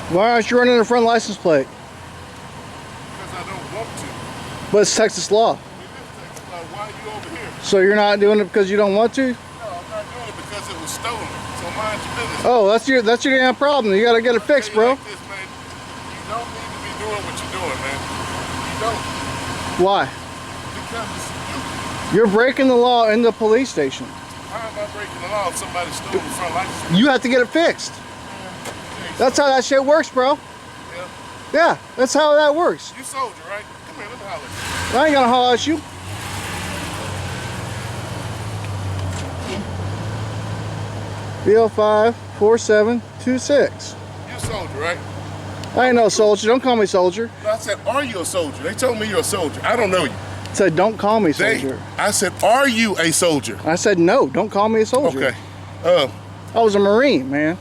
Why aren't you running the front license plate? Because I don't want to. But it's Texas law. It is Texas law. Why are you over here? So you're not doing it because you don't want to? No, I'm not doing it because it was stolen. So mind your business. Oh, that's your damn problem. You gotta get it fixed, bro. Like this, man. You don't need to be doing what you're doing, man. You don't. Why? Because it's stupid. You're breaking the law in the police station. How am I breaking the law if somebody stole the front license? You have to get it fixed. That's how that shit works, bro. Yeah. Yeah, that's how that works. You soldier, right? Come here, let me holler at you. I ain't gonna holler at you. BL5 4726. You soldier, right? I ain't no soldier. Don't call me soldier. No, I said, are you a soldier? They told me you're a soldier. I don't know you. I said, don't call me soldier. I said, are you a soldier? I said, no, don't call me a soldier. Okay. I was a Marine, man.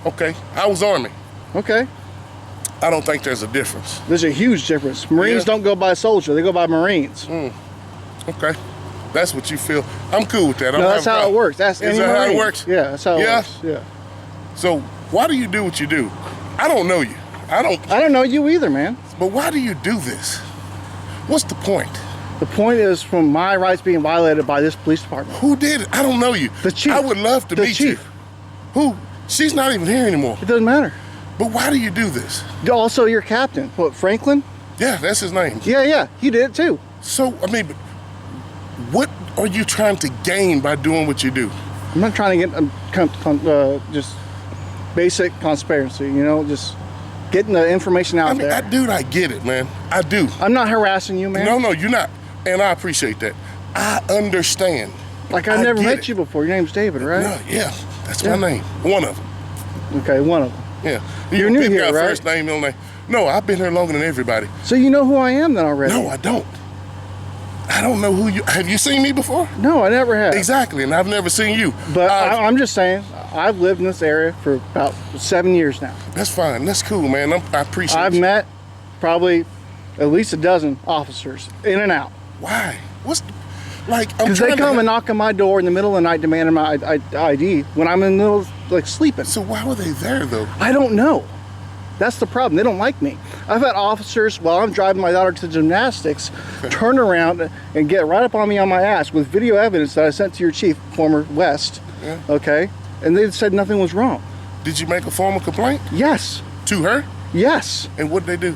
Okay. I was Army. Okay. I don't think there's a difference. There's a huge difference. Marines don't go by soldier. They go by Marines. Okay. That's what you feel. I'm cool with that. No, that's how it works. That's Is that how it works? Yeah, that's how it works. Yeah. So why do you do what you do? I don't know you. I don't know you either, man. But why do you do this? What's the point? The point is from my rights being violated by this police department. Who did it? I don't know you. The chief. I would love to meet you. Who? She's not even here anymore. It doesn't matter. But why do you do this? Also, your captain. What, Franklin? Yeah, that's his name. Yeah, he did it too. So, I mean, what are you trying to gain by doing what you do? I'm not trying to get just basic conspiracy, you know, just getting the information out there. Dude, I get it, man. I do. I'm not harassing you, man. No, you're not. And I appreciate that. I understand. Like, I've never met you before. Your name's David, right? No, yeah, that's my name. One of them. Okay, one of them. Yeah. You're new here, right? First name, middle name. No, I've been here longer than everybody. So you know who I am then already? No, I don't. I don't know who you... Have you seen me before? No, I never have. Exactly, and I've never seen you. But I'm just saying, I've lived in this area for about 7 years now. That's fine. That's cool, man. I appreciate it. I've met probably at least a dozen officers in and out. Why? What's... Like, I'm because they come and knock on my door in the middle of the night demanding my ID when I'm in the middle of, like, sleeping. So why were they there, though? I don't know. That's the problem. They don't like me. I've had officers, while I'm driving my daughter to gymnastics, turn around and get right up on me on my ass with video evidence that I sent to your chief, former West, okay? And they said nothing was wrong. Did you make a formal complaint? Yes. To her? Yes. And what did they do?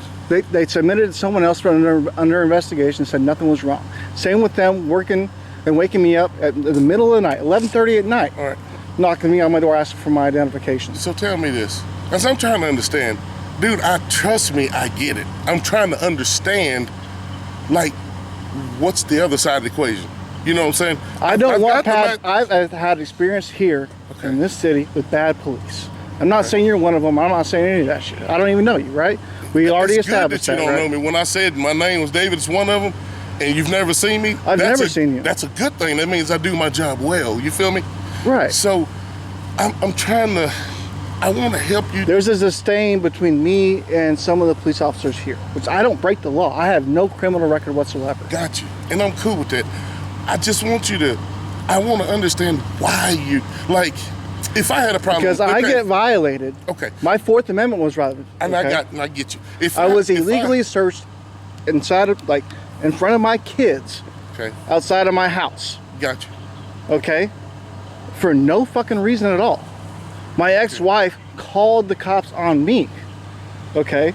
They submitted it to someone else under investigation and said nothing was wrong. Same with them working and waking me up at the middle of the night, 11:30 at night, all right, knocking me on my door asking for my identification. So tell me this, as I'm trying to understand, dude, trust me, I get it. I'm trying to understand, like, what's the other side of the equation? You know what I'm saying? I've had experience here in this city with bad police. I'm not saying you're one of them. I'm not saying any of that shit. I don't even know you, right? We already established that, you don't know me. When I said my name was David, it's one of them, and you've never seen me. I've never seen you. That's a good thing. That means I do my job well. You feel me? Right. So I'm trying to, I want to help you. There's a disdain between me and some of the police officers here, which I don't break the law. I have no criminal record whatsoever. Got you. And I'm cool with that. I just want you to, I want to understand why you, like, if I had a problem. Because I get violated. Okay. My Fourth Amendment was violated. And I get you. If I was illegally searched inside of, like, in front of my kids. Okay. Outside of my house. Got you. Okay. For no fucking reason at all. My ex-wife called the cops on me. Okay.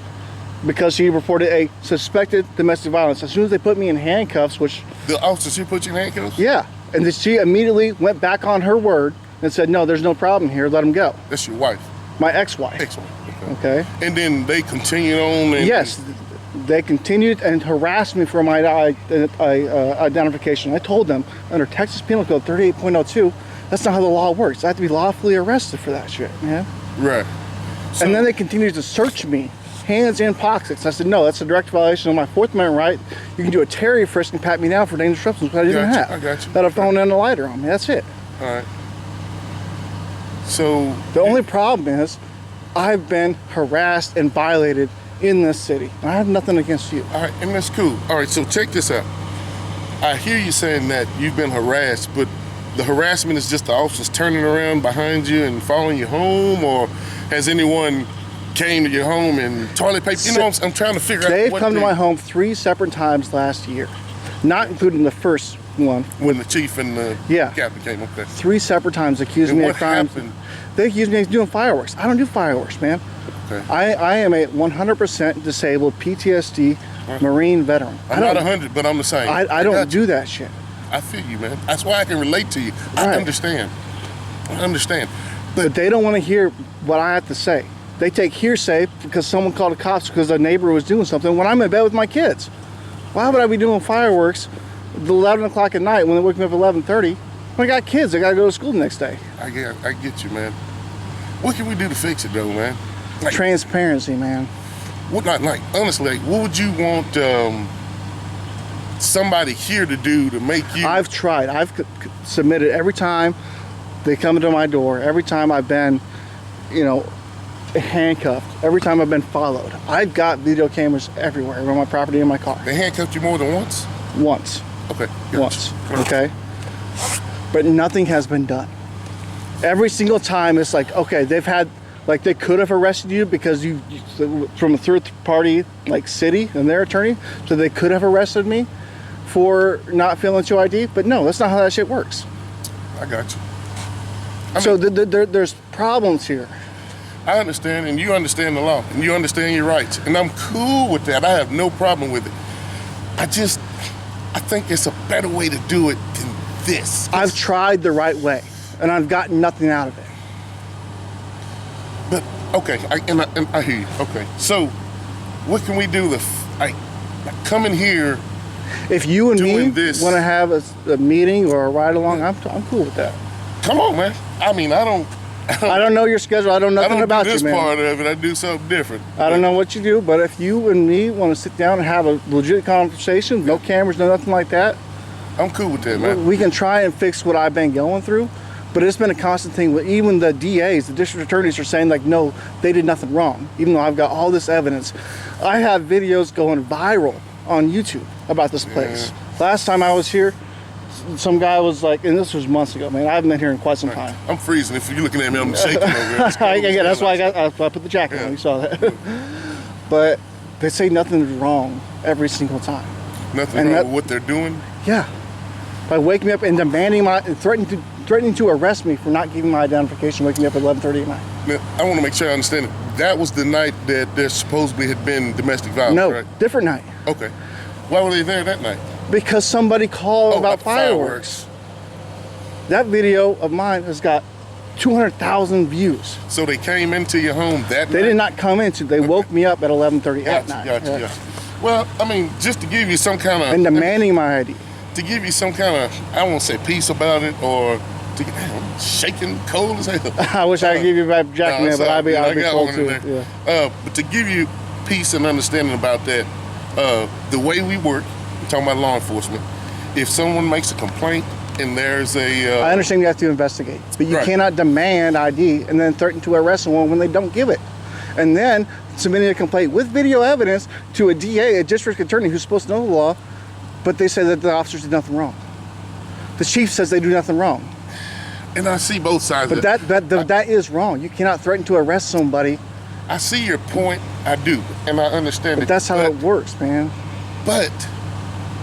Because she reported a suspected domestic violence. As soon as they put me in handcuffs, which... The officer, she put you in handcuffs? Yeah. And then she immediately went back on her word and said, no, there's no problem here, let him go. That's your wife? My ex-wife. Ex-wife, okay. And then they continued on and... Yes, they continued and harassed me for my identification. I told them, under Texas Penal Code 38.02, that's not how the law works. I have to be lawfully arrested for that shit, yeah? Right. So, and then they continued to search me, hands in pockets. I said, no, that's a direct violation of my Fourth Amendment right. You can do a Terry frisk and pat me down for dangerous substance, but I didn't have. I got you. That I've thrown in a lighter on me, that's it. All right. So the only problem is I've been harassed and violated in this city. I have nothing against you. All right, and that's cool. All right, so check this out. I hear you saying that you've been harassed, but the harassment is just the officers turning around behind you and following you home, or has anyone came to your home and toilet paper. You know, I'm trying to figure out. They've come to my home 3 separate times last year, not including the first one. When the chief and the captain came. Okay. 3 separate times accusing me of crimes. Happened? They accused me of doing fireworks. I don't do fireworks, man. Okay. I am a 100% disabled PTSD Marine veteran. I'm not 100, but I'm the same. I don't do that shit. I feel you, man. That's why I can relate to you. I understand. But they don't want to hear what I have to say. They take hearsay because someone called the cops because a neighbor was doing something when I'm in bed with my kids. Why would I be doing fireworks at 11 o'clock at night when they wake me up at 11:30? When I got kids, I got to go to school the next day. I get you, man. What can we do to fix it, though, man? Like, transparency, man. What not like? Honestly, what would you want somebody here to do to make you? I've tried. I've submitted every time they come into my door. Every time I've been, handcuffed. Every time I've been followed. I've got video cameras everywhere on my property and my car. They handcuffed you more than once? Once. Okay. Once. Okay. But nothing has been done. Every single time it's like, okay, they've had, like, they could have arrested you because you from a third party, like, city and their attorney, so they could have arrested me for not filling your ID, but no, that's not how that shit works. I got you. So there's problems here. I understand, and you understand the law, and you understand your rights, and I'm cool with that. I have no problem with it. I think it's a better way to do it than this. I've tried the right way, and I've gotten nothing out of it. But okay, I hear you. Okay, so what can we do to come in here? If you and me want this, to have a meeting or a ride along, I'm cool with that. Come on, man. I mean, I don't know your schedule. I don't know nothing about you, man. I don't do this part of it. I do something different. I don't know what you do, but if you and me want to sit down and have a legit conversation, no cameras, no nothing like that, I'm cool with that, man. We can try and fix what I've been going through, but it's been a constant thing. Even the DAs, the district attorneys, are saying, like, no, they did nothing wrong, even though I've got all this evidence. I have videos going viral on YouTube about this place. Last time I was here, some guy was like, and this was months ago, man. I haven't been here in quite some time. I'm freezing. If you're looking at me, I'm shaking over here. Yeah, that's why I put the jacket on. You saw that. But they say nothing's wrong every single time. Nothing wrong with what they're doing? Yeah. By waking me up and demanding threatening to arrest me for not giving my identification, waking me up at 11:30 at night. Now, I want to make sure I understand it. That was the night that there supposedly had been domestic violence, no, right? Different night. Okay. Why were they there that night? Because somebody called about fireworks. That video of mine has got 200,000 views. So they came into your home that night? They did not come into. They woke me up at 11:30 at night. Gotcha. Well, I mean, just to give you some kind of... And demanding my ID. To give you some kind of, I won't say peace about it, or to get shaking, cold as hell. I wish I could give you my jacket, man, but I'd be cold too. Yeah. But to give you peace and understanding about that, the way we work, I'm talking about law enforcement, if someone makes a complaint and there's a... I understand you have to investigate, but you cannot demand ID and then threaten to arrest someone when they don't give it. And then submitting a complaint with video evidence to a DA, a district attorney who's supposed to know the law, but they say that the officers did nothing wrong. The chief says they do nothing wrong. And I see both sides of it. But that is wrong. You cannot threaten to arrest somebody. I see your point. I do. And I understand it. But that's how it works, man. But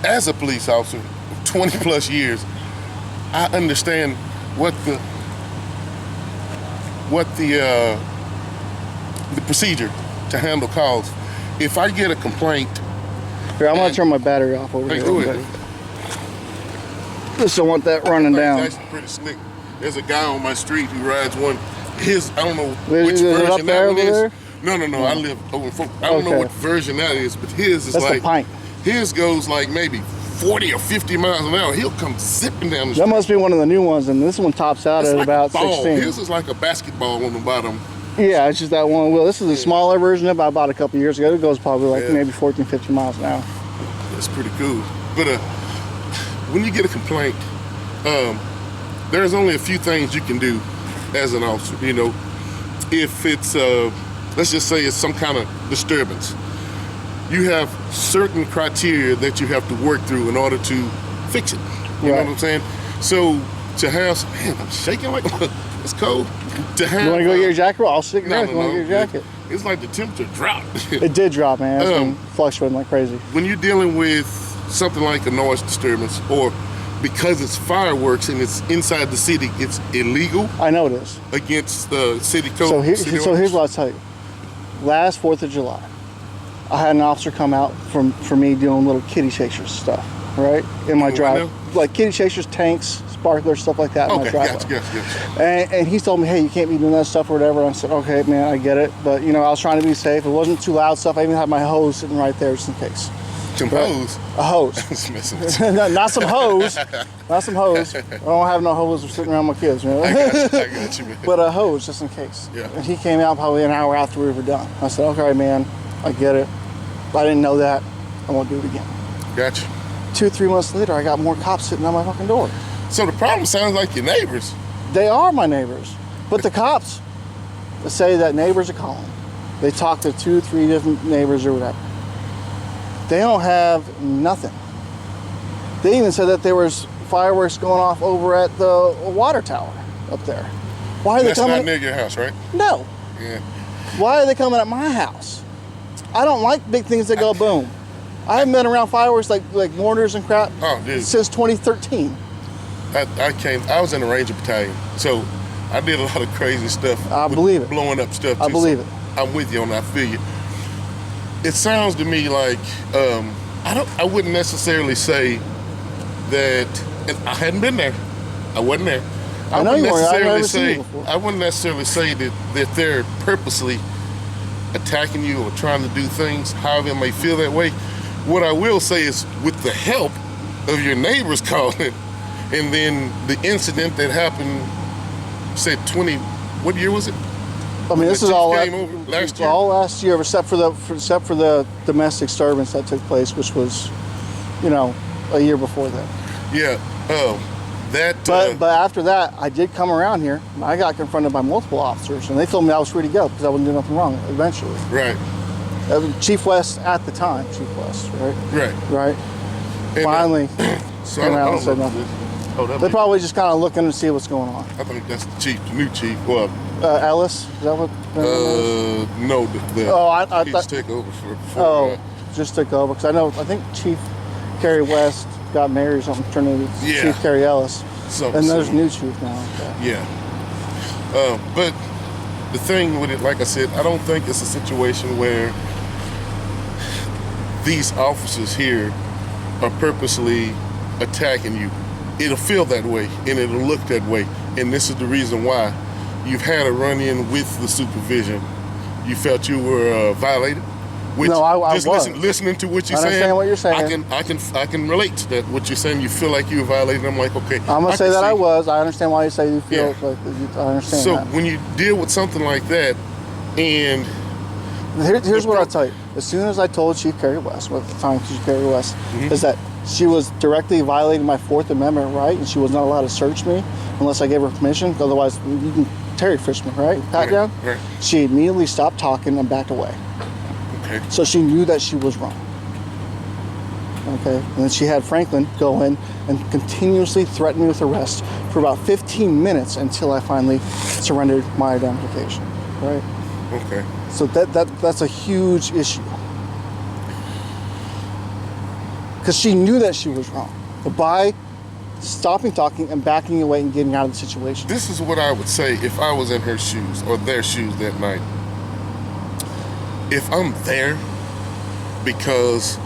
as a police officer, 20 plus years, I understand what the procedure to handle calls. If I get a complaint... Here, I'm going to turn my battery off over here. Go ahead. Just don't want that running down. It's actually pretty slick. There's a guy on my street who rides one. I don't know which version that one is. No. I live over in I don't know what version that is, but his is That's the pint. His goes like maybe 40 or 50 miles an hour. He'll come zipping down the street. That must be one of the new ones, and this one tops out at like about 16. His is like a basketball on the bottom. Yeah, it's just that one wheel. This is a smaller version of it I bought a couple years ago. It goes probably like maybe 14, 15 miles an hour. That's pretty cool. But when you get a complaint, there's only a few things you can do as an officer. You know, if it's let's just say it's some kind of disturbance, you have certain criteria that you have to work through in order to fix it. You know what I'm saying? So to have, man, I'm shaking like it's cold. To have, you want to go get your jacket? I'll stick it no, out. You want to get your jacket? it's like the temperature dropped. It did drop, man. It's been fluctuating like crazy. When you're dealing with something like a noise disturbance, or because it's fireworks and it's inside the city, it's illegal. I know it is. Against the city code. So here's what I'll tell you. Last 4th of July, I had an officer come out for me doing little kitty chasers stuff, right? In my drive. Like kitty chasers, tanks, sparklers, stuff like that in my driveway. Gotcha. And he told me, hey, you can't be doing that stuff or whatever. I said, okay, man, I get it. But, you know, I was trying to be safe. It wasn't too loud stuff. I even had my hose sitting right there just in case. Some hose? A hose. Not some hose. Not some hose. I don't have no hose sitting around my kids, you know? I got you, man. But a hose, just in case. Yeah. And he came out probably an hour after we were done. I said, okay, man, I get it. I didn't know that. I won't do it again. Gotcha. 2-3 months later, I got more cops sitting on my fucking door. So the problem sounds like your neighbors. They are my neighbors. But the cops say that neighbors are calling. They talk to 2-3 different neighbors or whatever. They don't have nothing. They even said that there was fireworks going off over at the water tower up there. Why are they coming? That's not near your house, right? No. Yeah. Why are they coming at my house? I don't like big things that go boom. I haven't been around fireworks like mortars and crap since 2013. I was in the Ranger Battalion, so I did a lot of crazy stuff. I believe it. Blowing up stuff too. I believe it. I'm with you on that. I feel you. It sounds to me like I wouldn't necessarily say that, and I hadn't been there. I wasn't there. I know you weren't. I've never seen you before. I wouldn't necessarily say that they're purposely attacking you or trying to do things, however it may feel that way. What I will say is, with the help of your neighbors calling, and then the incident that happened, say what year was it? I mean, this is all last year. All last year, except for the domestic disturbance that took place, which was, you know, a year before that. Yeah. But after that, I did come around here. And I got confronted by multiple officers, and they told me I was free to go because I wouldn't do nothing wrong. Eventually. Right. Chief West at the time. Chief West, right? Right. And finally, so came out and said nothing. They're probably just kind of looking to see what's going on. I think that's the chief, the new chief. Well, Ellis, is that what? No, I he just took over for just took over because I think Chief Kerry West got married or something, turned into Chief Kerry Ellis, and there's a new chief now. Yeah. But the thing with it, like I said, I don't think it's a situation where these officers here are purposely attacking you. It'll feel that way and it'll look that way, and this is the reason why. You've had a run-in with the supervision. You felt you were violated. Which, no, I just was. Listening to what you're saying. I understand what you're saying. I can relate to that. What you're saying, you feel like you were violated. I'm like, okay. I'm gonna say that I was. I understand why you say you feel like I understand. So that. when you deal with something like that, and here's what I'll tell you. As soon as I told Chief Kerry West, at the time Chief Kerry West, is that she was directly violating my Fourth Amendment right, and she was not allowed to search me unless I gave her permission. Otherwise, you can Terry Fishman, right? Pat down. Right. She immediately stopped talking and backed away. Okay. So she knew that she was wrong. Okay. And then she had Franklin go in and continuously threaten me with arrest for about 15 minutes until I finally surrendered my identification. Right. Okay. So that's a huge issue. Because she knew that she was wrong. But by stopping talking and backing away and getting out of the situation. This is what I would say if I was in her shoes or their shoes that night. If I'm there because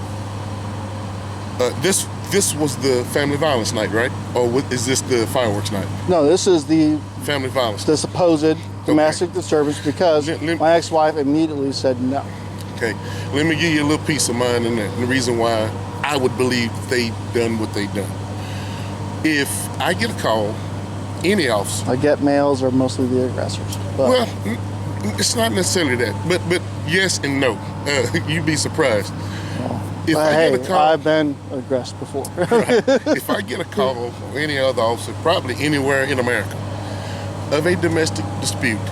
this was the family violence night, right? Or is this the fireworks night? No, this is the family violence. The supposed domestic disturbance because my ex-wife immediately said no. Okay, let me give you a little peace of mind in that. And the reason why I would believe they done what they done. If I get a call, any officer. I get males are mostly the aggressors. But. Well, it's not necessarily that, but yes and no. You'd be surprised. If I get a call, I've been aggressed before. Right. If I get a call or any other officer, probably anywhere in America, of a domestic dispute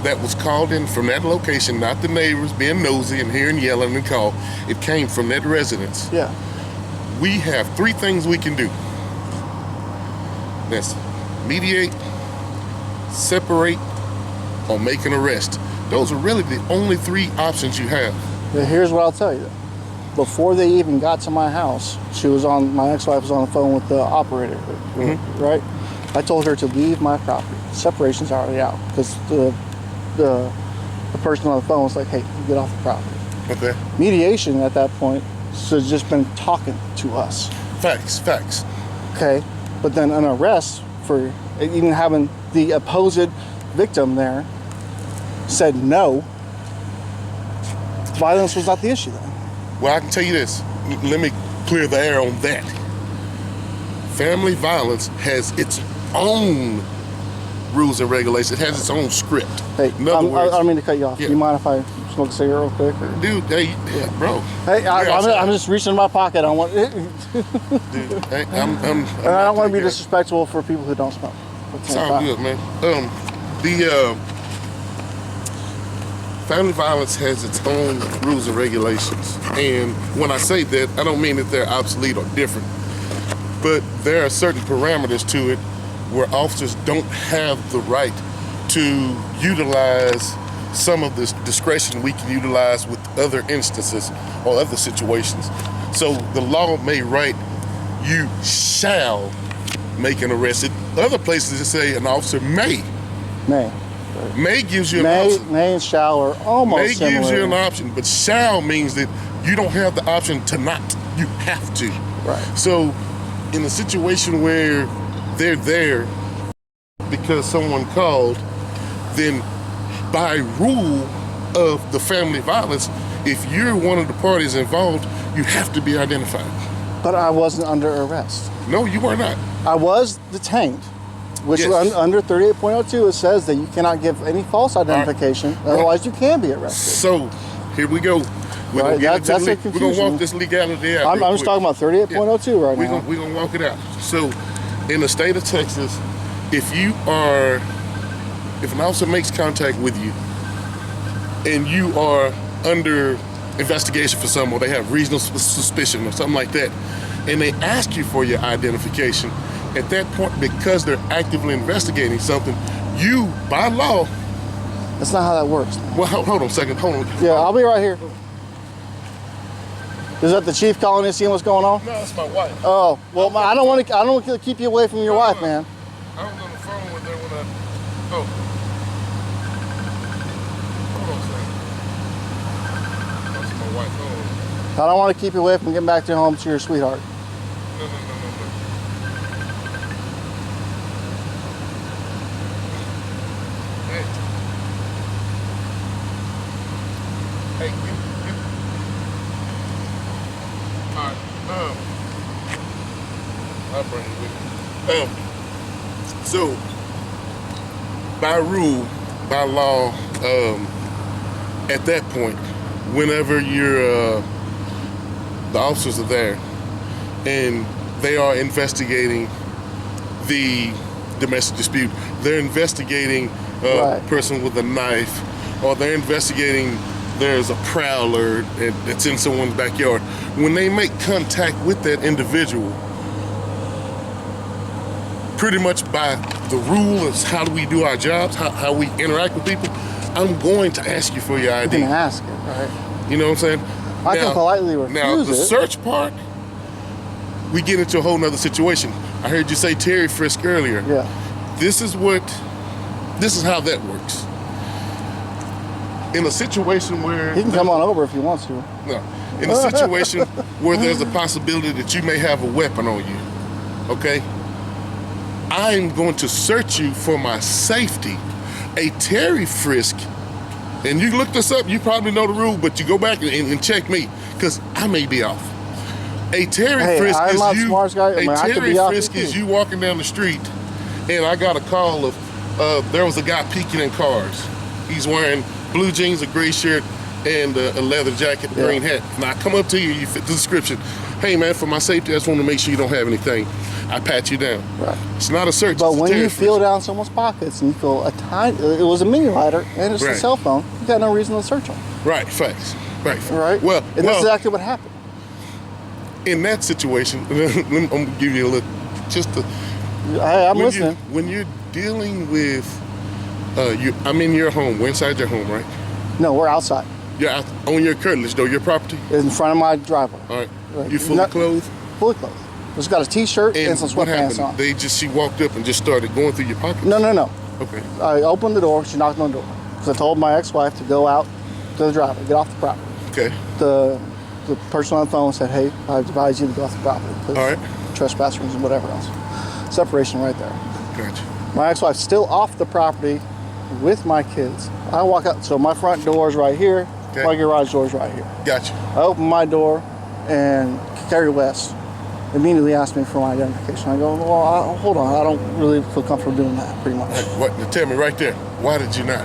that was called in from that location, not the neighbors being nosy and hearing yelling and call, it came from that residence. Yeah. We have 3 things we can do. That's mediate, separate, or make an arrest. Those are really the only 3 options you have. But here's what I'll tell you. Before they even got to my house, my ex-wife was on the phone with the operator, right? I told her to leave my property. Separation's already out because the person on the phone was like, hey, get off the property. Okay. Mediation at that point has just been talking to us. Facts. Okay, but then an arrest for even having the opposed victim there said no. Violence was not the issue then. Well, I can tell you this. Let me clear the air on that. Family violence has its own rules and regulations. It has its own script. Hey, in other words, I don't mean to cut you off. Yeah. Do you mind if I smoke a cigarette real quick? Or? Dude, hey, bro. Hey, I'm just reaching in my pocket. I want. Dude, hey, I'm and I don't want to be disrespectful for people who don't smoke. It's all good, man. The family violence has its own rules and regulations. And when I say that, I don't mean that they're obsolete or different. But there are certain parameters to it where officers don't have the right to utilize some of this discretion we can utilize with other instances or other situations. So the law may write, you shall make an arrest. Other places that say an officer may. May gives you an option. May and shall are almost May similar. gives you an option, but shall means that you don't have the option to not. You have to. Right. So in a situation where they're there because someone called, then by rule of the family violence, if you're one of the parties involved, you have to be identified. But I wasn't under arrest. No, you are not. I was detained, which Yes. under 38.02 it says that you cannot give any false identification, otherwise you can be arrested. So here we go. We're Right, gonna that's a we're confusion. gonna walk this legality out. I'm real just quick. talking about 38.02 right now. We're gonna walk it out. So in the state of Texas, if an officer makes contact with you and you are under investigation for something, or they have reasonable suspicion or something like that, and they ask you for your identification, at that point, because they're actively investigating something, you, by law... That's not how that works. Well, hold on a second, hold on. Yeah, I'll be right here. Is that the chief calling in, seeing what's going on? No, it's my wife. Oh, well, I don't want to keep you away from your wife, man. I was on the phone with her when hold on a second. That's my wife. Hold on. I don't want to keep you away from getting back to home to your sweetheart. No. Hey, you. All right. I'll bring it with me. So, by rule, by law, at that point, whenever you're, the officers are there, and they are investigating the domestic dispute, they're investigating a person with a knife, or they're investigating there's a prowler that's in someone's backyard. When they make contact with that individual, pretty much by the rule is how do we do our jobs, how we interact with people, I'm going to ask you for your ID. You can ask it, right? You know what I'm saying? I can politely refuse Now, the it. search part, we get into a whole nother situation. I heard you say Terry frisk earlier. Yeah. This is how that works. In a situation where... He can come on over if he wants to. No. In a situation where there's a possibility that you may have a weapon on you, okay? I'm going to search you for my safety. A Terry frisk, and you look this up, you probably know the rule, but you go back and check me, because I may be off. A Terry frisk I'm is not you. the smartest guy. A Terry frisk is you walking down the street, and I got a call of there was a guy peeking in cars. He's wearing blue jeans, a gray shirt, and a leather jacket, green hat. Now I come up to you, you fit the description. Hey man, for my safety, I just want to make sure you don't have anything. I pat you down. Right. It's not a search. But it's when a you feel frisk. down someone's pockets and you feel a tiny, it was a mini lighter and it's a cell phone, you got no reason to search them. Right, facts. Right. Right? Well, and that's exactly what happened. In that situation, I'm gonna give you a little, I'm listening. When you're dealing with, I'm in your home, we're inside your home, right? No, we're outside. You're out on your curtilage, though, your property? It's in front of my driveway. All right. Like, You fully clothed? Fully clothed. Just got a t-shirt and some what sweatpants happened? on. She walked up and just started going through your pockets? No. Okay. I opened the door. She knocked on the door. Because I told my ex-wife to go out to the driveway, get off the property. Okay. The person on the phone said, hey, I advise you to go off the property. All right. Trespassers and whatever else. Separation right there. Gotcha. My ex-wife's still off the property with my kids. I walk out, so my front door's right here. Okay. My garage door's right here. Gotcha. I open my door, and Carrie West immediately asked me for my identification. I go, well, hold on, I don't really feel comfortable doing that, pretty much. What? Tell me right there. Why did you not?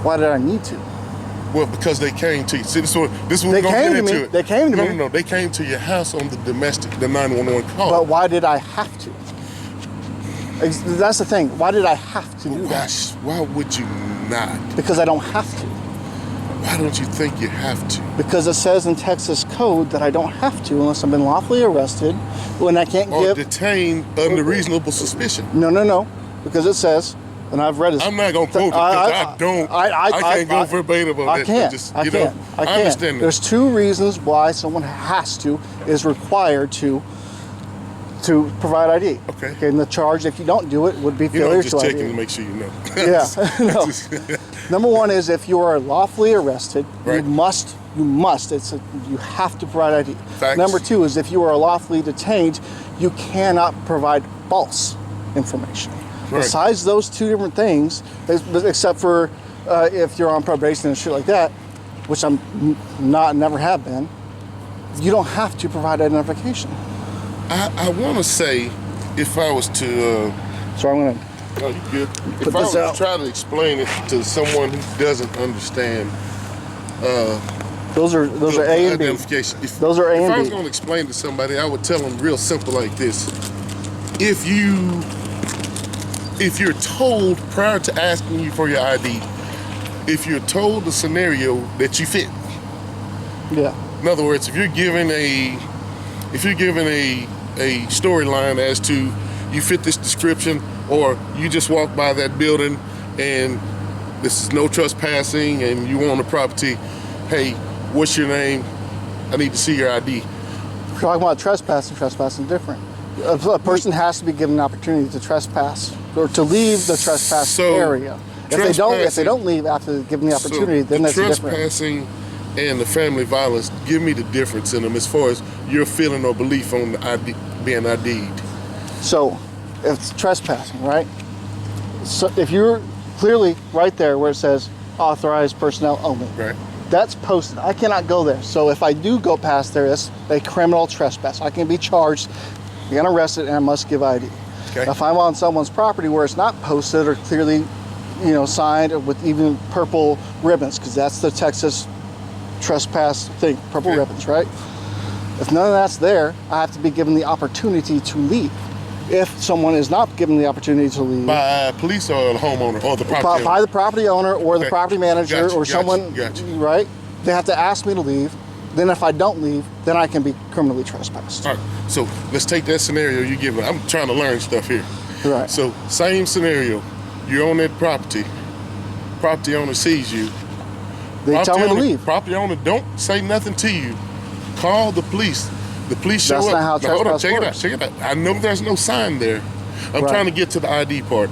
Why did I need to? Well, because they came to you. See, this is what They we're going to came get to into me. it. They came to me. No. They came to your house on the 911 call. But why did I have to? That's the thing. Why did I have to do that? Why would you not? Because I don't have to. Why don't you think you have to? Because it says in Texas code that I don't have to unless I've been lawfully arrested, when I can't Or give... detained under reasonable suspicion. No. Because it says, and I've read it. I'm not going to quote it because I don't. I can't go verbatim on I that. can't. Just, I can't. I understand that. There's two reasons why someone has to, is required to provide ID. Okay. And the charge, if you don't do it, would be failure just to checking ID. to make sure you know. Yeah. No. Number one is if you are lawfully arrested, Right. you must. You have to provide ID. Facts. Number two is if you are lawfully detained, you cannot provide false information. Right. Besides those two different things, except for if you're on probation and shit like that, which I'm never have been, you don't have to provide identification. I want to say, if I was to, So I'm gonna. oh, you good? Put If I this was out. to try to explain it to someone who doesn't understand Those are A and B. identification. Those are A If and I was B. going to explain to somebody, I would tell them real simple like this: if you're told prior to asking you for your ID, if you're told the scenario that you fit. Yeah. In other words, if you're given a storyline as to you fit this description, or you just walk by that building and this is no trespassing and you own the property, hey, what's your name? I need to see your ID. If you're talking about trespassing different. A person has to be given an opportunity to trespass or to leave the trespass area. If they don't leave after given the opportunity, then that's different. Trespassing and the family violence, give me the difference in them as far as your feeling or belief on the ID, being ID'd. So, if it's trespassing, right? So if you're clearly right there where it says authorized personnel only, Right. that's posted. I cannot go there. So if I do go past there, it's a criminal trespass. I can be charged, get arrested, and I must give ID. Okay. If I'm on someone's property where it's not posted or clearly, signed with even purple ribbons, because that's the Texas trespass thing, purple Okay. ribbons, right? If none of that's there, I have to be given the opportunity to leave. If someone is not given the opportunity to leave, By police or the homeowner or the property by owner? the property owner or the Okay. property manager Gotcha, or gotcha, someone, gotcha. right? They have to ask me to leave. Then if I don't leave, then I can be criminally trespassed. All right, so let's take that scenario you give. I'm trying to learn stuff here. Right. So same scenario, you're on that property owner sees you. They tell me to leave. Property owner don't say nothing to you. Call the police. The police show That's up. not how Now, hold on, trespass check it out. I know there's no sign there. I'm Right. trying to get to the ID part.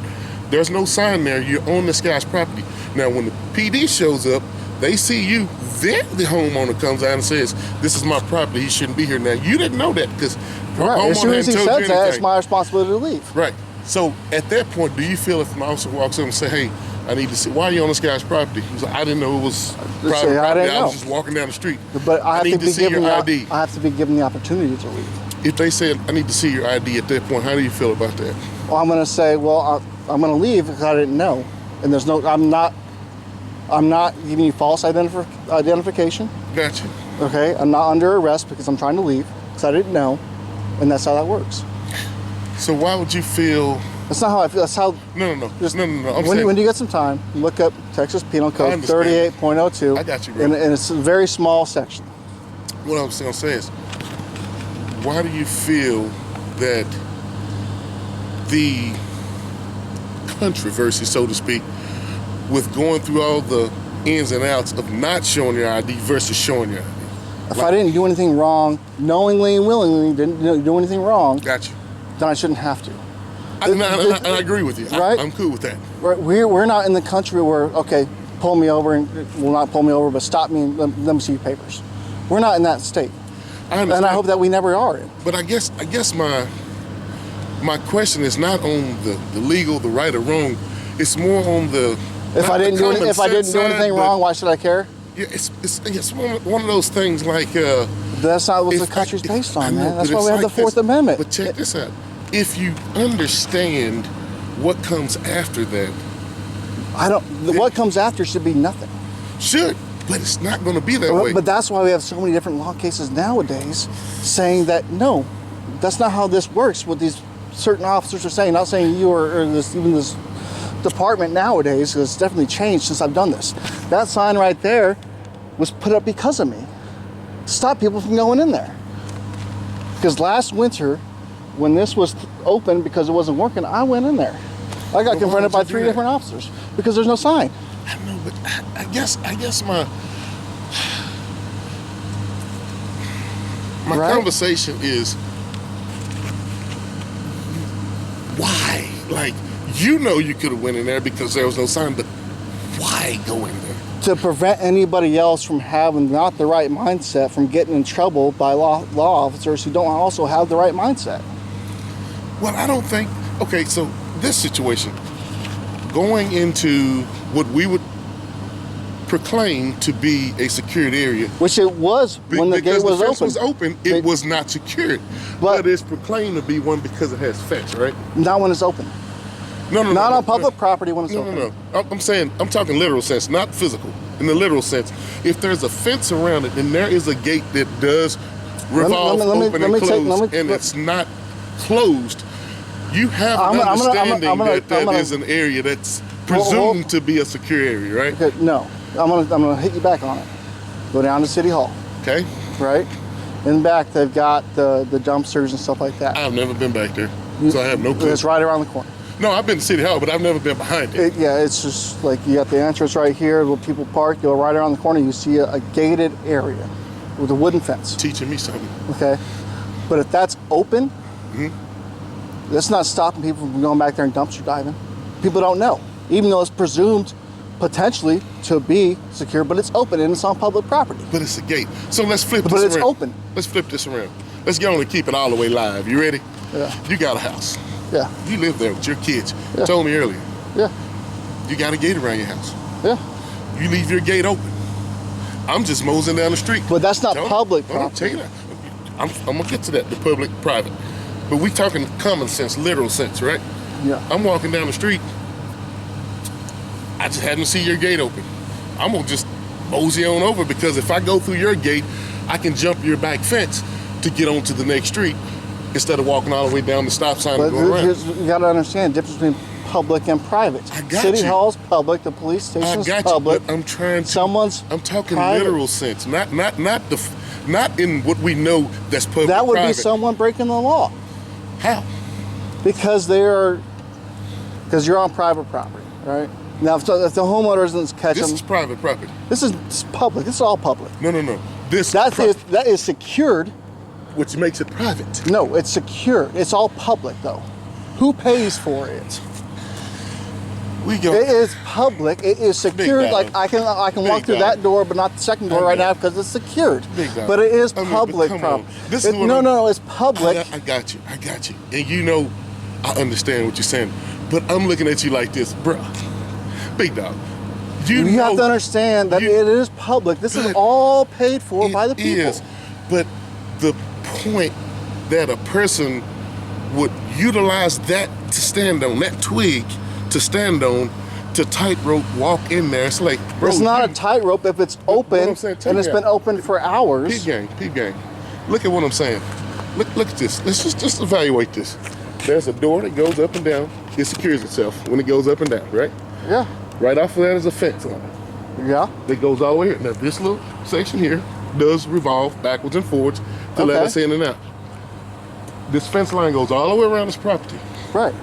There's no sign there. You're on this guy's property. Now, when the PD shows up, they see you. Then the homeowner comes out and says, "This is my property. He shouldn't be here." Now, you didn't know that because Right. As soon as he hadn't told says you that, it's anything. my responsibility to leave. Right. So at that point, do you feel if an officer walks up and say, "Hey, I need to see, why are you on this guy's property?" He's like, "I didn't know it was private say, I property. didn't I was know." just walking down the street. But I have need to be see given your the ID." I have to be given the opportunity to leave. If they said, "I need to see your ID," at that point, how do you feel about that? Well, I'm going to say, I'm going to leave because I didn't know, and there's no. I'm not giving you false identification. Gotcha. Okay, I'm not under arrest because I'm trying to leave because I didn't know, and that's how that works. So why would you feel? That's not how I feel. That's how. No. I'm When saying, you get some time, look up Texas Penal Code understand. 38.02. I got you, bro. and it's a very small section. what I'm going to say is, why do you feel that the controversy, so to speak, with going through all the ins and outs of not showing your ID versus showing your ID. If I didn't do anything wrong, knowingly and willingly didn't do anything wrong, Got you. then I shouldn't have to. And I agree with you. Right? I'm cool with that. We're not in the country where, okay, pull me over, and well, not pull me over, but stop me and let me see your papers. We're not in that state. I understand. And I hope that we never are in. But I guess my question is not on the legal, the right or wrong. It's more on the If I didn't do anything wrong, why should I care? Yeah, it's one of those things like. That's not what the country's based on, man. That's why we have the Fourth Amendment. But check this out. If you understand what comes after that, what comes after should be nothing. Should, but it's not going to be that way. But that's why we have so many different law cases nowadays saying that no, that's not how this works. What these certain officers are saying, not saying you or even this department nowadays, because it's definitely changed since I've done this. That sign right there was put up because of me. Stop people from going in there. Because last winter, when this was open because it wasn't working, I went in there. I got confronted by 3 different officers because there's no sign. I know, but I guess my conversation is why? Like, you could have went in there because there was no sign, but why go in there? To prevent anybody else from having not the right mindset from getting in trouble by law officers who don't also have the right mindset. Well, I don't think, okay, so this situation, going into what we would proclaim to be a secured area. Which it was when the gate was open. Because the fence was open, it was not secured. But it's proclaimed to be one because it has fence, right? Not when it's open. No, not on public property when it's open. No. I'm talking literal sense, not physical. In the literal sense, if there's a fence around it, then there is a gate that does revolve open and close, and it's not closed. You have an understanding that is an area that's presumed to be a secure area, right? Okay, no, I'm gonna hit you back on it. Go down to City Hall. Okay. Right. In back, they've got the dumpsters and stuff like that. I've never been back there, so I have no clue. It's right around the corner. No, I've been to City Hall, but I've never been behind it. It's just like you got the entrance right here where people park. You go right around the corner, you see a gated area with a wooden fence. Teaching me something. Okay. But if that's open, that's not stopping people from going back there and dumpster diving. People don't know. Even though it's presumed potentially to be secure, but it's open and it's on public property. But it's a gate. So let's flip this around. But it's open. Let's flip this around. Let's get on and keep it all the way live. You ready? Yeah. You got a house. Yeah. You live there with your kids. Yeah. You told me earlier. Yeah. You got a gate around your house. Yeah. You leave your gate open. I'm just moseying down the street. But that's not public property. I'm going to get to that, the public, private. But we talking common sense, literal sense, right? Yeah. I'm walking down the street. I just happened to see your gate open. I'm going to just mosey on over because if I go through your gate, I can jump your back fence to get onto the next street instead of walking all the way down the stop sign and going around. You got to understand the difference between public and private. I got City you. Hall's public, the police station's public. You, but I'm trying to. I'm talking private. Literal sense, not in what we know that's public. That would private. be someone breaking the law. How? Because you're on private property, right? Now, if the homeowner doesn't catch them, this is private property. This is public. This is all public. No. That is secured. Which makes it private. No, it's secure. It's all public, though. Who pays for it? It is public. It is secured. Like I can walk through that door, but not the second door right now because it's secured. But it is public property. No, it's public. I got you. And I understand what you're saying. But I'm looking at you like this, bro. Big dog. You have to understand that it is public. This is all paid for by the people. It is. But the point that a person would utilize that to stand on, that twig to stand on, to tightrope walk in there. It's like, bro, it's not a tightrope if it's open and it's been open for hours. Peep gang. Look at what I'm saying. Look at this. Let's just evaluate this. There's a door that goes up and down. It secures itself when it goes up and down, right? Yeah. Right off of that is a fence line. Yeah. That goes all the way here. Now this little section here does revolve backwards and forwards to let us in and out. This fence line goes all the way around this property. Right.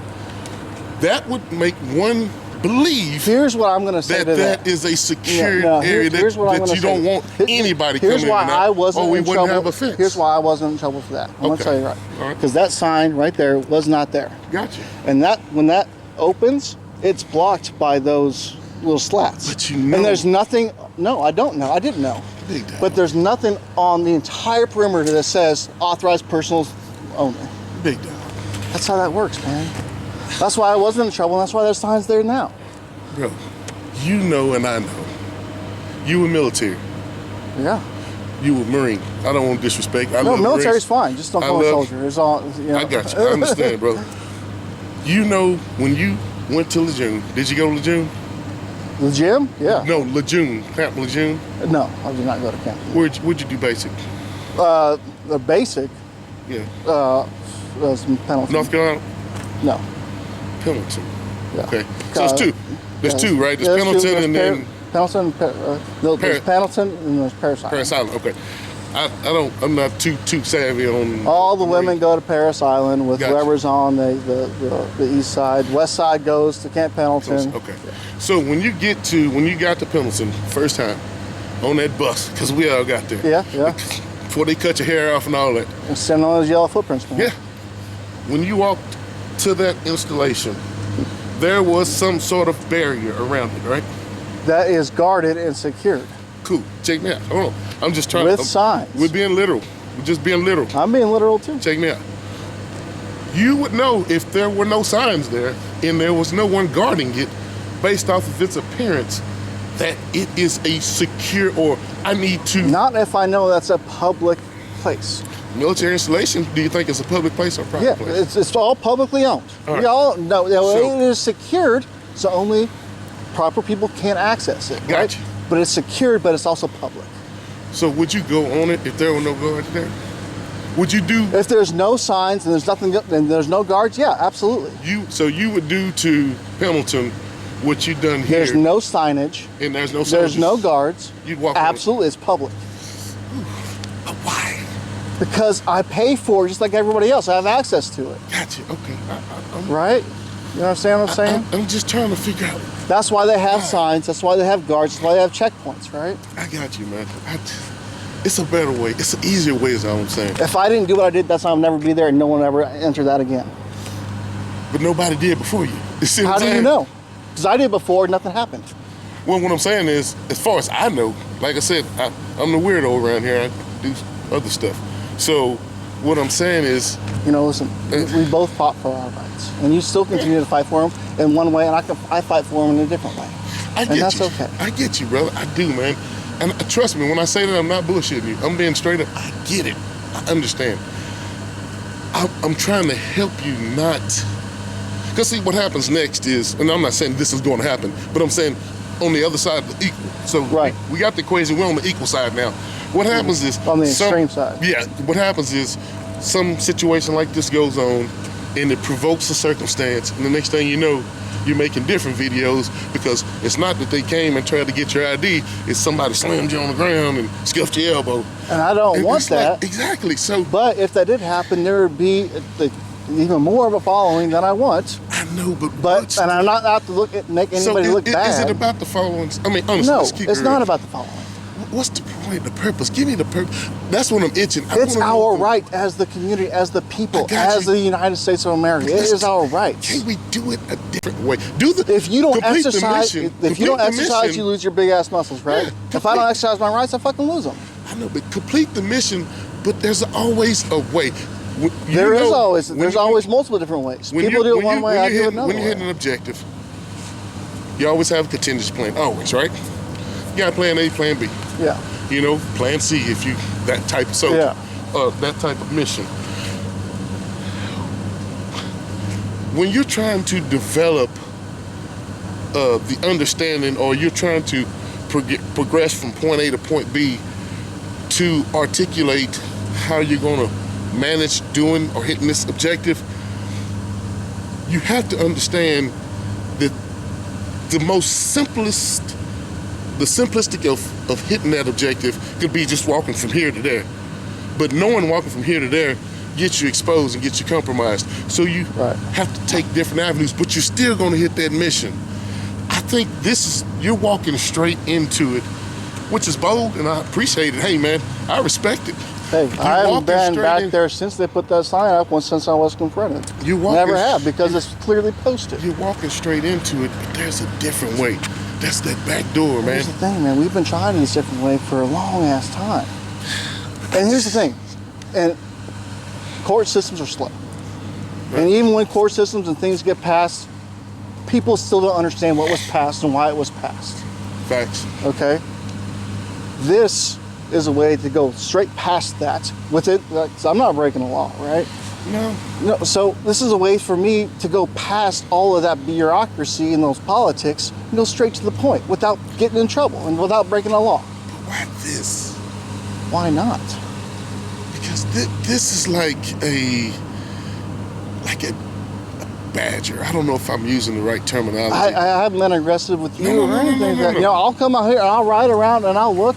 That would make one believe Here's what I'm going to say that to that is a secure area here's what I'm that gonna you don't say. want anybody Here's coming why in and out, I wasn't or we in wouldn't trouble. have a fence. Here's why I wasn't in trouble for that. I'm going to tell you All right. right. Because that sign right there was not there. Gotcha. And that when that opens, it's blocked by those little slats. But you know. And there's nothing. No, I don't know. I didn't know. Big dog. But there's nothing on the entire perimeter that says authorized personal owner. Big dog. That's how that works, man. That's why I wasn't in trouble, and that's why there's signs there now. Bro, you know and I know. You were military. Yeah. You were Marine. I don't want to disrespect. I No, love military's Marines. fine. Just don't call me a soldier. It's all, you know. I got you. I understand, bro. You know when you went to Lejeune, did you go to Lejeune? The gym? Yeah. No, Lejeune, Camp Lejeune. No, I did not go to camp. Where'd you do basic? The basic Yeah. was Pendleton. North Carolina? No. Pendleton. Yeah. Okay. So it's two. There's two, right? There's there's Pendleton two. and then Pendleton, no, there's Pendleton and there's Paris Island. Paris Island. Okay. I'm not too savvy on All the women go to Paris Island with Gotcha. whoever's on the east side. West side goes to Camp Pendleton. Okay. So when you got to Pendleton first time on that bus, because we all got there. Yeah. Before they cut your hair off and all that. And sitting on those yellow footprints, man. Yeah. When you walked to that installation, there was some sort of barrier around it, right? That is guarded and secured. Cool. Check me out. Hold on. I'm just trying With to. signs. We're being literal. We're just being literal. I'm being literal too. Check me out. You would know if there were no signs there and there was no one guarding it based off of its appearance that it is a secure, or I need to. Not if I know that's a public place. Military installation, do you think it's a public place or private Yeah, place? it's all publicly owned. All right. We all know So- it is secured, so only proper people can access it. Right? Gotcha. But it's secured, but it's also public. So would you go on it if there were no guards there? Would you do If there's no signs and there's nothing, and there's no guards, yeah, absolutely. you would do to Hamilton what you done here? There's no signage. And there's no There's soldiers? no guards. You'd walk on it. Absolutely, it's public. But why? Because I pay for it just like everybody else. I have access to it. Gotcha. Okay. Right? You understand what I'm saying? I'm just trying to figure out. That's why they have signs. That's why they have guards. That's why they have checkpoints, right? I got you, man. It's a better way. It's an easier way, is all I'm saying. If I didn't do what I did, that's why I'll never be there and no one will ever enter that again. But nobody did before you. You see what How I'm do you saying? know? Because I did before, nothing happened. Well, what I'm saying is, as far as I know, like I said, I'm the weirdo around here. I do other stuff. So what I'm saying is, You know, listen, we both fought for our rights. And you still continue to fight for them in one way, and I fight for them in a different way. I get And that's you. okay. I get you, brother. I do, man. And trust me, when I say that, I'm not bullshitting you. I'm being straight up. I get it. I understand. I'm trying to help you not. Because see, what happens next is, and I'm not saying this is going to happen, but I'm saying on the other side, the equal. So Right. we got the equation. We're on the equal side now. What happens is On the extreme side. Yeah. What happens is some situation like this goes on, and it provokes a circumstance, and the next thing you know, you're making different videos because it's not that they came and tried to get your ID, it's somebody slammed you on the ground and scuffed your elbow. And I don't And want it's like- that. exactly. So But if that did happen, there would be even more of a following than I want. I know, but And I'm not out to make anybody look bad. Is it about the following? I mean, honestly, No, let's keep it's it not real. about the following. What's the point, the purpose? Give me the purpose. That's what I'm itching. It's our right as the community, as the people, I got as you. the United States of America. It is our right. Can we do it a different way? If you don't complete the exercise, mission, if you don't complete the exercise, mission. you lose your big ass muscles, right? Yeah, If I don't exercise my rights, I fucking lose them. I know, but complete the mission. But there's always a way. There's always multiple different ways. People do it one way, I do it another When you way. hit an objective, you always have a contingency plan. Always, right? You got plan A, plan B. Yeah. You know, plan C if you that type of soldier, that type of mission. When you're trying to develop the understanding, or you're trying to progress from point A to point B, to articulate how you're going to manage doing or hitting this objective, you have to understand that the simplistic of hitting that objective could be just walking from here to there. But knowing walking from here to there gets you exposed and gets you compromised. So you have to take different avenues, but you're still going to hit that mission. think you're walking straight into it, which is bold, and I appreciate it. Hey, man, I respect it. Hey, I haven't been back in, there since they put that sign up, since I was confronted. Never have, because it's clearly posted. You're walking straight into it, but there's a different way. That's that back door, man. Here's the thing, man. We've been trying this different way for a long-ass time. And here's the thing. And court systems are slow. Right. And even when court systems and things get passed, people still don't understand what was passed and why it was passed. Facts. Okay? This is a way to go straight past that with it. I'm not breaking the law, right? No. So this is a way for me to go past all of that bureaucracy and those politics and go straight to the point without getting in trouble and without breaking the law. But why this? Why not? Because this is like a badger. I don't know if I'm using the right terminology. I haven't been aggressive with you or anything. No. You know, I'll come out here and I'll ride around and I'll look,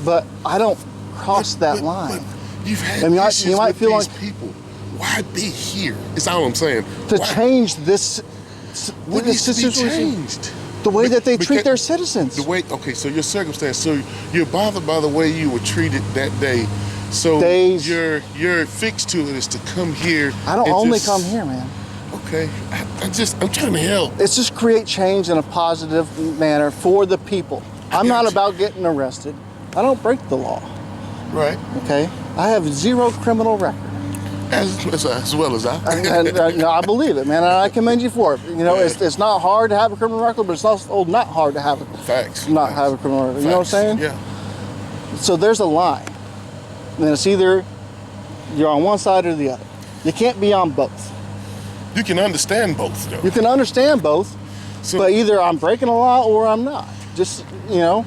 but I don't cross that line. But you've had issues you might with feel these people. Why be here? Is all I'm saying. To change this. What needs to be changed? The way that they treat their citizens. Okay, so your circumstance. So you're bothered by the way you were treated that day. So you're fixed to it is to come here. I don't only come here, man. Okay, I'm trying to help. It's just create change in a positive manner for the people. I'm not about getting arrested. I don't break the law. Right. Okay. I have zero criminal record. As well as I. and I believe it, man. And I commend you for it. You know, it's not hard to have a criminal record, but it's also not hard to have it. Facts. Have a criminal record. You know what I'm saying? Yeah. So there's a line. And it's either you're on one side or the other. You can't be on both. You can understand both, though. You can understand both, but either I'm breaking the law or I'm not. Just, you know.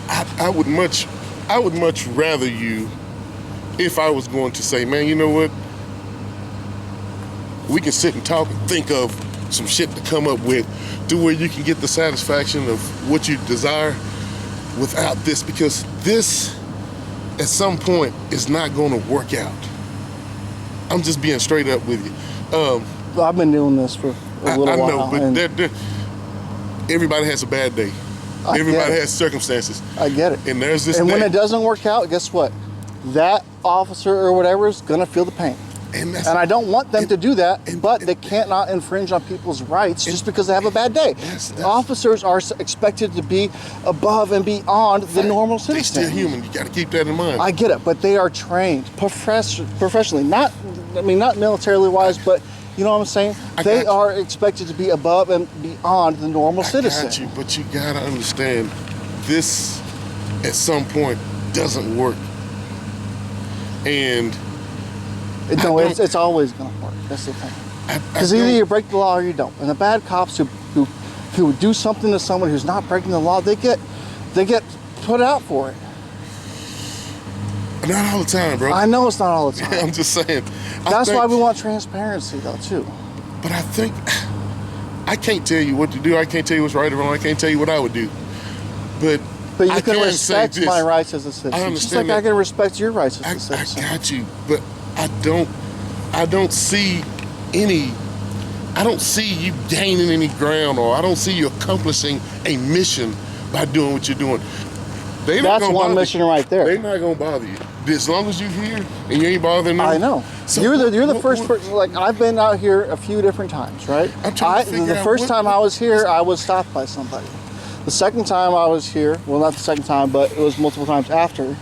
I would much rather you, if I was going to say, man, you know what? We can sit and talk and think of some shit to come up with to where you can get the satisfaction of what you desire without this, because this, at some point, is not going to work out. I'm just being straight up with you. I've been doing this for a little while. I know, but everybody has a bad day. Everybody has circumstances. I get it. And there's this. And when it doesn't work out, guess what? That officer or whatever is gonna feel the pain. And I don't want them to do that, but they can't not infringe on people's rights just because they have a bad day. Officers are expected to be above and beyond the normal citizen. They're still human. You got to keep that in mind. I get it, but they are trained professionally. Not militarily wise, but you know what I'm saying? They are expected to be above and beyond the normal citizen. I got you, but you got to understand, this at some point doesn't work. And it's always going to work. That's the thing. Because either you break the law or you don't. And the bad cops who do something to someone who's not breaking the law, they get put out for it. Not all the time, bro. I know it's not all the time. I'm just saying. That's why we want transparency, though, too. But I think I can't tell you what to do. I can't tell you what's right or wrong. I can't tell you what I would do. But you can respect my rights as a citizen. I understand just like I can respect your rights as a citizen. I got you, but I don't see you gaining any ground, or I don't see you accomplishing a mission by doing what you're doing. That's one mission right there. They're not gonna bother you as long as you're here and you ain't bothering them. I know. So you're the first person. Like, I've been out here a few different times, right? I'm trying to figure the out first time I was here, I was stopped by somebody. The second time I was here, well, not the second time, but it was multiple times after,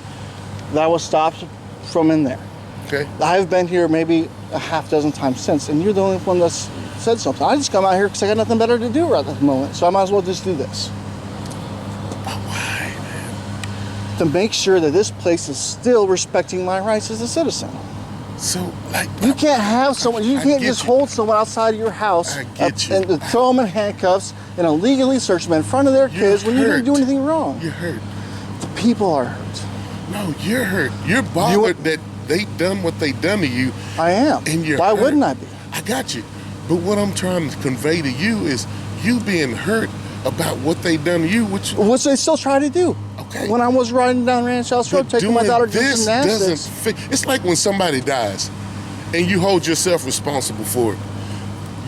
that I was stopped from in there. Okay. I've been here maybe a half dozen times since, and you're the only one that's said something. I just come out here because I got nothing better to do right at the moment, so I might as well just do this. Why, man? To make sure that this place is still respecting my rights as a citizen. So, like, you can't have someone. You can't just hold someone outside of your house and throw them in handcuffs and illegally search them in front of their kids when you didn't do anything wrong. You're hurt. The people are hurt. No, you're hurt. You're bothered that they done what they done to you. I am. And you're Why hurt. wouldn't I be? I got you. But what I'm trying to convey to you is you being hurt about what they done to you, which they still try to do. Okay. When I was riding down Ranch House Road, taking my daughter to gymnastics. It's like when somebody dies and you hold yourself responsible for it.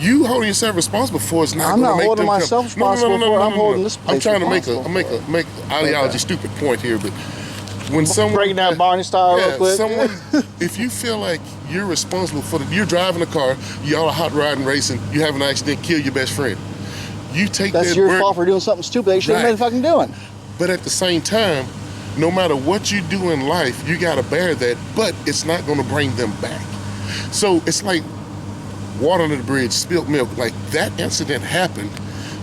you holding yourself responsible for it's not I'm going not to make holding them myself responsible for it. I'm holding this place I'm trying to make responsible make ideology stupid point here, but when someone breaking down Barney style real quick. someone, if you feel like you're responsible for you're driving a car, y'all are hot riding racing, you have an accident, kill your best friend. You take That's that your burden, fault for doing something stupid that you shouldn't have been fucking doing. but at the same time, no matter what you do in life, you got to bear that, but it's not going to bring them back. So it's like water under the bridge, spilled milk. Like that incident happened,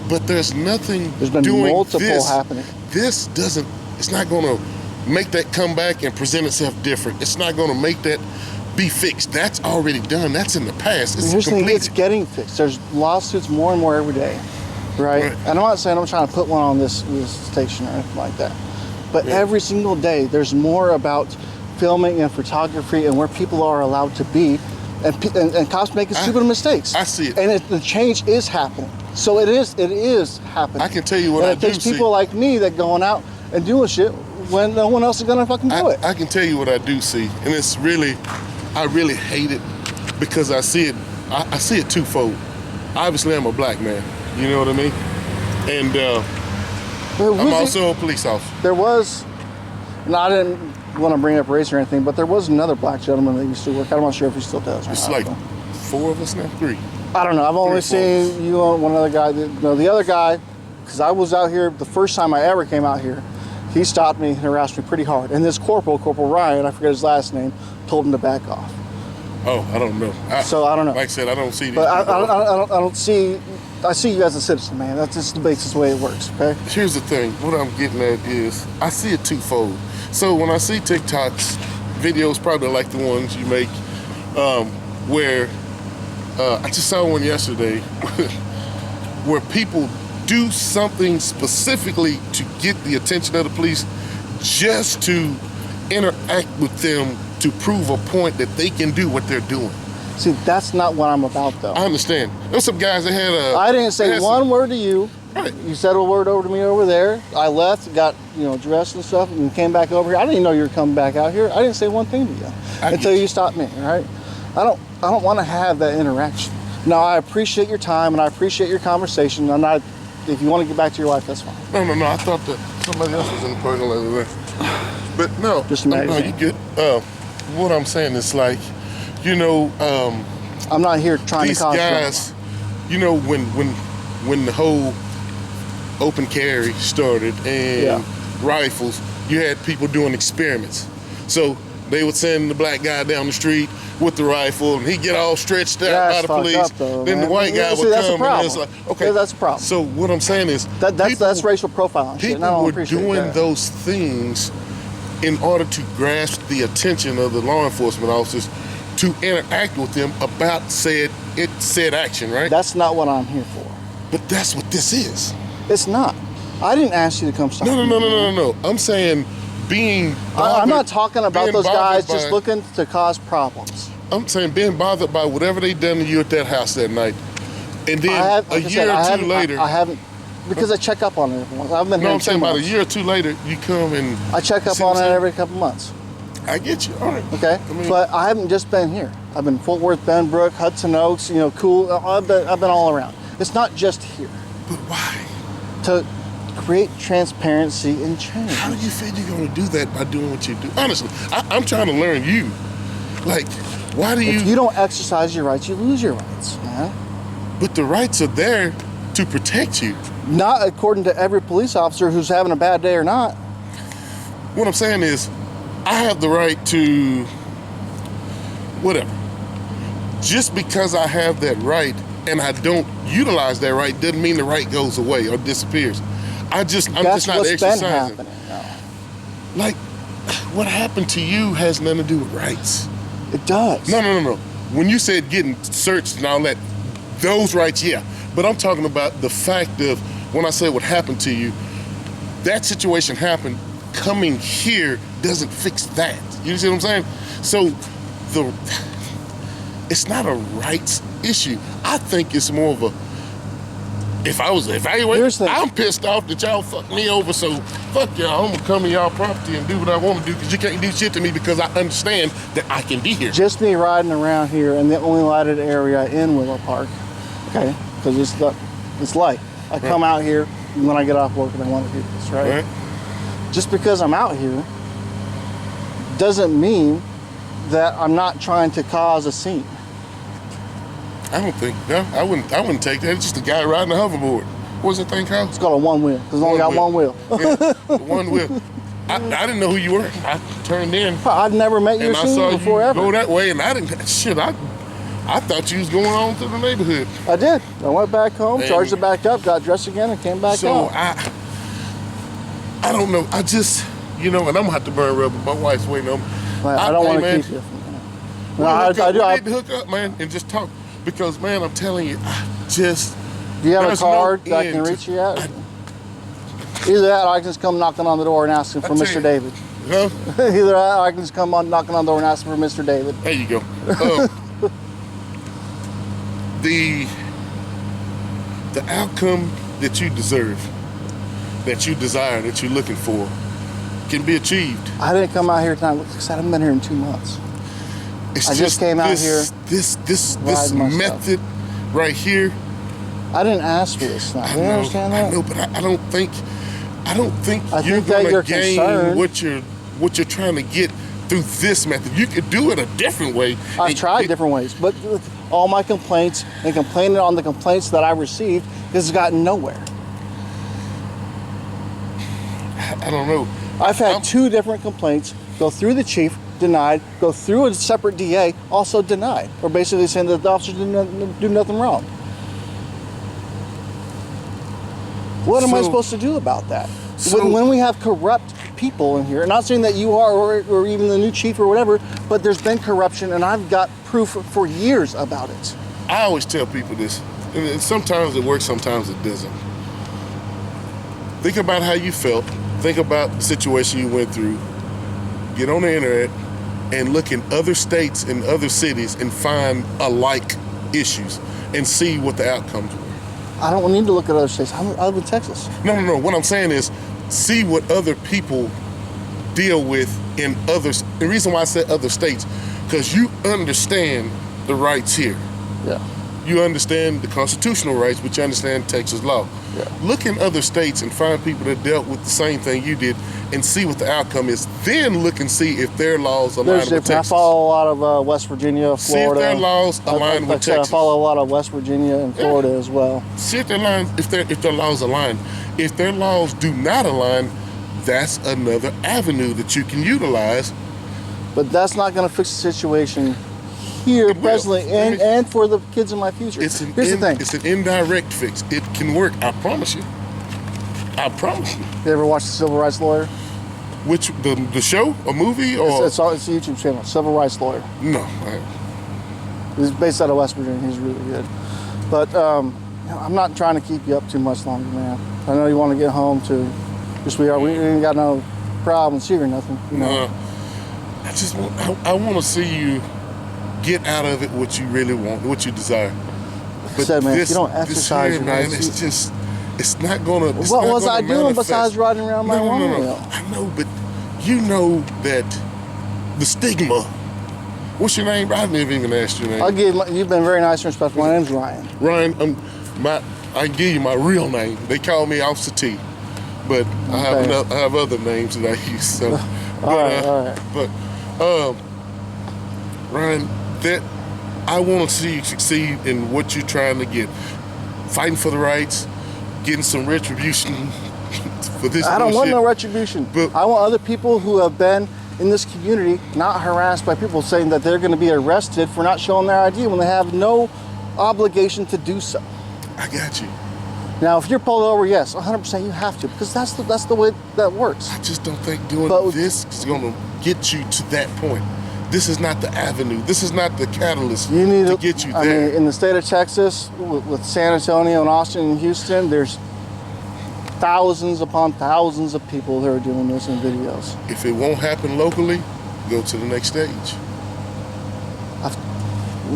but there's nothing There's been doing multiple this. happening. This doesn't, it's not going to make that come back and present itself different. It's not going to make that be fixed. That's already done. That's in the past. It's Here's the thing, completed. it's getting fixed. There's lawsuits more and more every day, right? And I'm not saying I'm trying to put one on this station or anything like that, but every single day there's more about filming and photography and where people are allowed to be, and cops making stupid mistakes. I see it. And the change is happening. So it is happening. I can tell you what and I it do takes see. people like me that going out and doing shit when no one else is gonna fucking do it. I can tell you what I do see, and it's really, I really hate it because I see it. I see it twofold. Obviously, I'm a black man. You know what I mean? And I'm also a police officer. There was, and I didn't want to bring up race or anything, but there was another black gentleman that used to work. I'm not sure if he still does. It's like 4 of us now, 3. I don't know. I've only seen you and one other guy. The other guy, because I was out here the first time I ever came out here, he stopped me and harassed me pretty hard. And this Corporal Ryan, I forget his last name, told him to back off. Oh, I don't know. So I don't know. Like I said, I don't see these. But I don't see. I see you as a citizen, man. That's just the basis way it works. Okay. Here's the thing. What I'm getting at is I see it twofold. So when I see TikToks, videos probably like the ones you make, where I just saw one yesterday where people do something specifically to get the attention of the police just to interact with them to prove a point that they can do what they're doing. See, that's not what I'm about, though. I understand. There's some guys that had I didn't say one word to you. Right. You said a word over to me over there. I left, got dressed and stuff, and came back over here. I didn't know you were coming back out here. I didn't say one thing to you until you stopped me. All right. I don't want to have that interaction. Now, I appreciate your time and I appreciate your conversation. I'm not. If you want to get back to your life, that's fine. No. I thought that somebody else was in the parking lot over there. But no. Just imagine. No, you get. What I'm saying is like, I'm not here trying these to cause guys, when the whole open carry started and rifles, you had people doing experiments. So they would send the black guy down the street with the rifle, and he'd get all stretched out by the police. Up, though, then man. the white guy would come, and it's like, okay, that's a problem. So what I'm saying is, that's racial profiling. Shit, and I people don't were appreciate doing that. those things in order to grasp the attention of the law enforcement officers to interact with them about said action, right? That's not what I'm here for. But that's what this is. It's not. I didn't ask you to come stop me. No. I'm saying being bothered, I'm not talking about those guys by, just looking to cause problems. I'm saying being bothered by whatever they done to you at that house that night. And then a year or two later. I haven't, because I check up on it every once. I've been here I'm saying 2 about a months. year or two later, you come and. I check up on it every couple months. I get you. All right. Okay. But I haven't just been here. I've been Fort Worth, Benbrook, Hudson Oaks, cool. I've been all around. It's not just here. But why? To create transparency and change. How do you feel you're going to do that by doing what you do? Honestly, I'm trying to learn you. Like, why do you... If you don't exercise your rights, you lose your rights, man. But the rights are there to protect you. Not according to every police officer who's having a bad day or not. What I'm saying is, I have the right to whatever. Just because I have that right and I don't utilize that right doesn't mean the right goes away or disappears. I'm just not exercising. That's been happening now. Like, what happened to you has nothing to do with rights. It does. No. When you said getting searched and all that, those rights, yeah. But I'm talking about the fact of when I say what happened to you, that situation happened. Coming here doesn't fix that. You see what I'm saying? So it's not a rights issue. I think it's more of a, if I was evaluating, I'm pissed off that y'all fucked me over, so fuck y'all, I'm gonna come to y'all property and do what I want to do because you can't do shit to me because I understand that I can be here. Just me riding around here in the only lighted area in Willow Park, Okay, because it's light. I come out here when I get off work and I want to do this, right? Just because I'm out here doesn't mean that I'm not trying to cause a scene. I don't think. No, I wouldn't take that. It's just a guy riding a hoverboard. What's that thing called? It's called a one wheel. Because it's only got one wheel. Yeah, one wheel. I didn't know who you were. I turned in. I'd never met you and I saw before you ever. go that way, and I didn't. Shit, I thought you was going on to the neighborhood. I did. I went back home, charged it back up, got dressed again, and came back out. So I don't know. I just, and I'm gonna have to burn rubber. My wife's waiting on me. I don't want to keep you. No, I do. We need to hook up, man, and just talk. Because, man, I'm telling you, Do you have a card that I can reach you at? Either that or I can just come knocking on the door and asking for Mr. David. Huh? Either that or I can just come on knocking on the door and asking for Mr. David. There you go. The outcome that you deserve, that you desire, that you're looking for, can be achieved. I didn't come out here tonight. Like I said, I haven't been here in 2 months. I just came out here. This method right here. I didn't ask for this now. You understand that? I know, but I don't think you're gonna gain what you're trying to get through this method. You could do it a different way. I've tried different ways, but all my complaints and complaining on the complaints that I received has gotten nowhere. I don't know. I've had 2 different complaints go through the chief, denied, go through a separate DA, also denied. Or basically saying that the officers didn't do nothing wrong. What am I supposed to do about that? When we have corrupt people in here, and not saying that you are or even the new chief or whatever, but there's been corruption and I've got proof for years about it. I always tell people this, and sometimes it works, sometimes it doesn't. Think about how you felt. Think about the situation you went through. Get on the internet and look in other states and other cities and find alike issues and see what the outcomes were. I don't need to look at other states. I live in Texas. No. What I'm saying is see what other people deal with in others. The reason why I said other states, because you understand the rights here. Yeah. You understand the constitutional rights, but you understand Texas law. Yeah. Look in other states and find people that dealt with the same thing you did and see what the outcome is. Then look and see if their laws align with Texas. I follow a lot of West Virginia, Florida. See if their laws align with Texas. I follow a lot of West Virginia and Florida as well. See if their laws align. If their laws do not align, that's another avenue that you can utilize. But that's not going to fix the situation here presently and for the kids in my future. Here's the thing. It's an indirect fix. It can work. I promise you. I promise you. You ever watch The Civil Rights Lawyer? Which, the show? A movie? Or it's a YouTube channel, Civil Rights Lawyer. No. He's based out of West Virginia. He's really good. But I'm not trying to keep you up too much longer, man. I know you want to get home to just we ain't got no problems here or nothing. I want to see you get out of it what you really want, what you desire. But said, man, if you don't exercise your man, it's not gonna. What was I doing besides riding around my wheel? I know, but you know that the stigma. What's your name? I didn't even ask your name. You've been very nice and respectful. My name's Ryan. Ryan, I give you my real name. They call me Officer T, but I have other names that I use. So, all right. But Ryan, that I want to see you succeed in what you're trying to get, fighting for the rights, getting some retribution for this. I don't want no retribution. But I want other people who have been in this community not harassed by people saying that they're going to be arrested for not showing their ID when they have no obligation to do so. I got you. Now, if you're pulled over, yes, 100% you have to, because that's the way that works. I just don't think doing this is going to get you to that point. This is not the avenue. This is not the catalyst to get you there. I mean, in the state of Texas, with San Antonio and Austin and Houston, there's thousands upon thousands of people who are doing this in videos. If it won't happen locally, go to the next stage.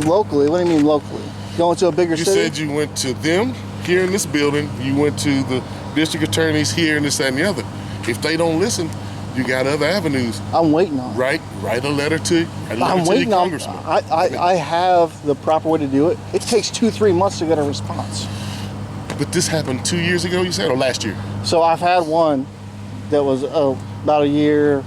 Locally? What do you mean locally? Going to a bigger city? You said you went to them here in this building. You went to the district attorneys here and this, that, and the other. If they don't listen, You got other avenues. I'm waiting on it. Write a letter to I'm waiting your on. congressman. I have the proper way to do it. It takes 2-3 months to get a response. But this happened 2 years ago, you said, or last year? So I've had one that was about a year